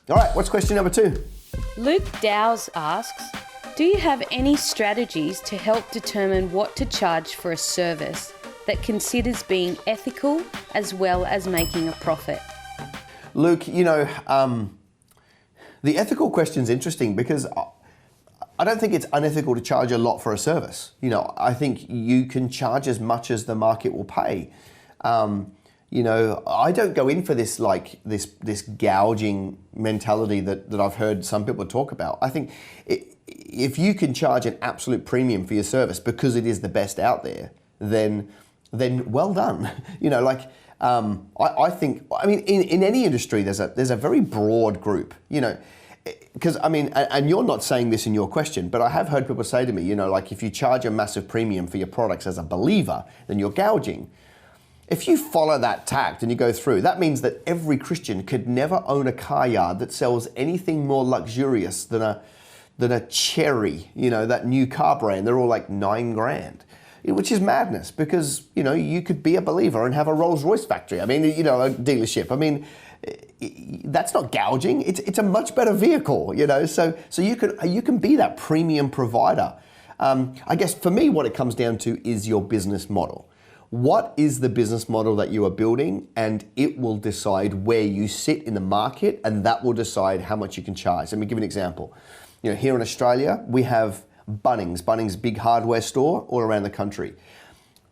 All right, what's question number 2? Luke Dowes asks, do you have any strategies to help determine what to charge for a service that considers being ethical as well as making a profit? Luke, the ethical question's interesting because I don't think it's unethical to charge a lot for a service. I think you can charge as much as the market will pay. I don't go in for this this gouging mentality that I've heard some people talk about. I think if you can charge an absolute premium for your service because it is the best out there, then well done. I think in any industry there's a very broad group. Because and you're not saying this in your question, but I have heard people say to me, if you charge a massive premium for your products as a believer, then you're gouging. If you follow that tact and you go through, that means that every Christian could never own a car yard that sells anything more luxurious than a Cherry, that new car brand. They're all like $9,000, which is madness because, you could be a believer and have a Rolls-Royce factory. A dealership. That's not gouging. It's a much better vehicle, So you can be that premium provider. I guess for me, what it comes down to is your business model. What is the business model that you are building? And it will decide where you sit in the market, and that will decide how much you can charge. Let me give you an example. Here in Australia, we have Bunnings, big hardware store all around the country.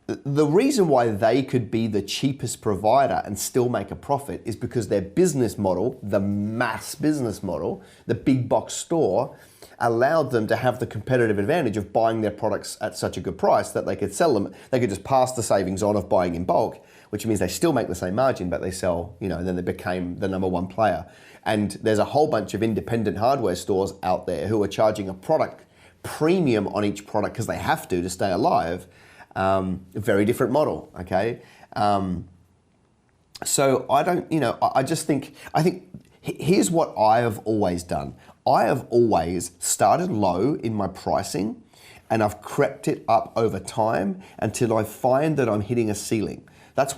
The reason why they could be the cheapest provider and still make a profit is because their business model, the mass business model, the big box store, allowed them to have the competitive advantage of buying their products at such a good price that they could sell them. They could just pass the savings on of buying in bulk, which means they still make the same margin, but they sell, then they became the number one player. And there's a whole bunch of independent hardware stores out there who are charging a product premium on each product because they have to stay alive. Very different model, okay? So I think here's what I have always done. I have always started low in my pricing and I've crept it up over time until I find that I'm hitting a ceiling. That's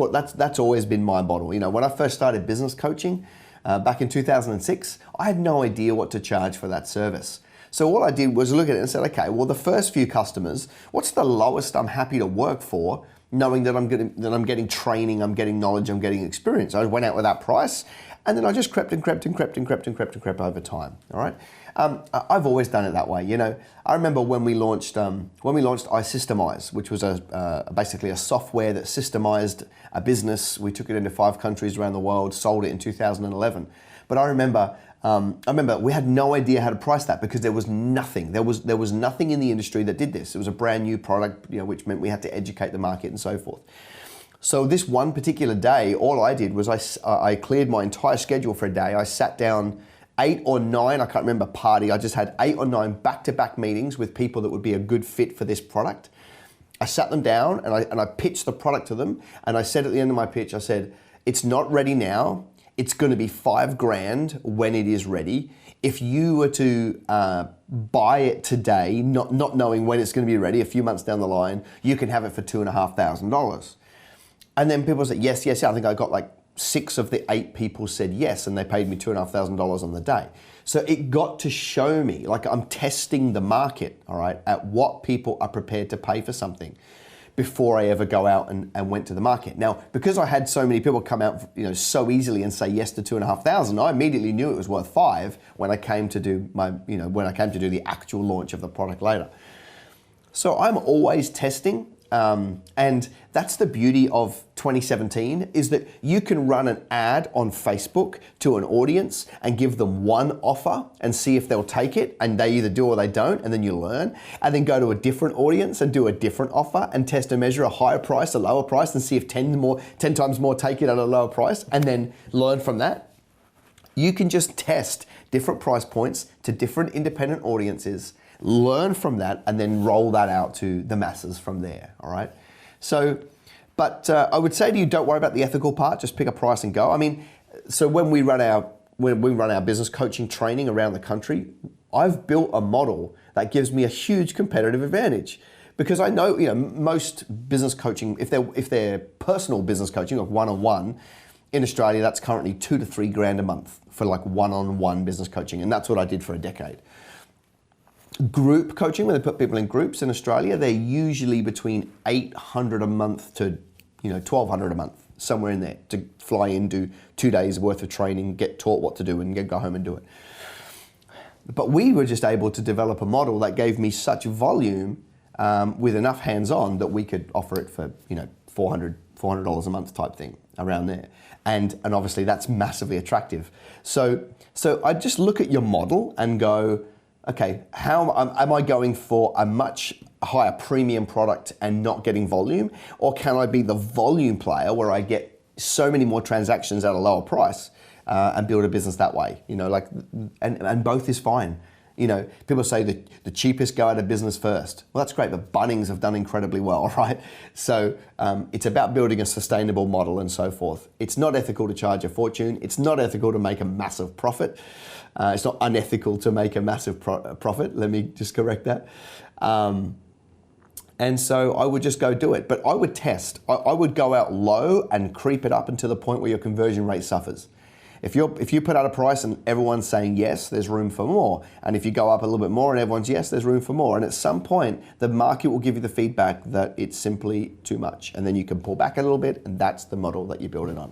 always been my model. When I first started business coaching back in 2006, I had no idea what to charge for that service. So all I did was look at it and said, okay, well, the first few customers, what's the lowest I'm happy to work for, knowing that I'm getting training, I'm getting knowledge, I'm getting experience. I went out with that price, and then I just crept over time. All right, I've always done it that way. I remember when we launched iSystemize, which was basically a software that systemized a business. We took it into 5 countries around the world, sold it in 2011. But I remember we had no idea how to price that because there was nothing. There was nothing in the industry that did this. It was a brand new product, which meant we had to educate the market and so forth. So this one particular day, all I did was I cleared my entire schedule for a day. I sat down 8 or 9, I can't remember party. I just had 8 or 9 back-to-back meetings with people that would be a good fit for this product. I sat them down and I pitched the product to them. And I said at the end of my pitch, I said, it's not ready now. It's going to be $5,000 when it is ready. If you were to buy it today, not knowing when it's going to be ready, a few months down the line, you can have it for $2,500. And then people said, yes. I think I got like 6 of the 8 people said yes, and they paid me $2,500 on the day. So it got to show me, like I'm testing the market, all right, at what people are prepared to pay for something before I ever go out and went to the market. Now, because I had so many people come out, so easily and say yes to $2,500, I immediately knew it was worth $5,000 when I came to do the actual launch of the product later. So I'm always testing. And that's the beauty of 2017 is that you can run an ad on Facebook to an audience and give them one offer and see if they'll take it, and they either do or they don't, and then you learn, and then go to a different audience and do a different offer and test and measure a higher price, a lower price, and see if 10 times more take it at a lower price, and then learn from that. You can just test different price points to different independent audiences, learn from that, and then roll that out to the masses from there, all right? So, but I would say to you, don't worry about the ethical part, just pick a price and go. So when we run our business coaching training around the country, I've built a model that gives me a huge competitive advantage. Because I know, most business coaching, if they're personal business coaching, like one-on-one, in Australia, that's currently $2 to $3 grand a month for like one-on-one business coaching. And that's what I did for a decade. Group coaching, when they put people in groups in Australia, they're usually between $800 a month to $1,200 a month, somewhere in there, to fly in, do 2 days worth of training, get taught what to do, and go home and do it. But we were just able to develop a model that gave me such volume with enough hands-on that we could offer it for $400 a month type thing around there. And obviously that's massively attractive. So I just look at your model and go, okay, how am I going for a much higher premium product and not getting volume? Or can I be the volume player where I get so many more transactions at a lower price and build a business that way? And both is fine. People say that the cheapest go out of business first. Well, that's great, but Bunnings have done incredibly well, right? So it's about building a sustainable model and so forth. It's not ethical to charge a fortune. It's not ethical to make a massive profit. It's not unethical to make a massive profit. Let me just correct that. And so I would just go do it. But I would test. I would go out low and creep it up until the point where your conversion rate suffers. If you put out a price and everyone's saying yes, there's room for more. And if you go up a little bit more and everyone's yes, there's room for more. And at some point, the market will give you the feedback that it's simply too much. And then you can pull back a little bit, and that's the model that you build it on.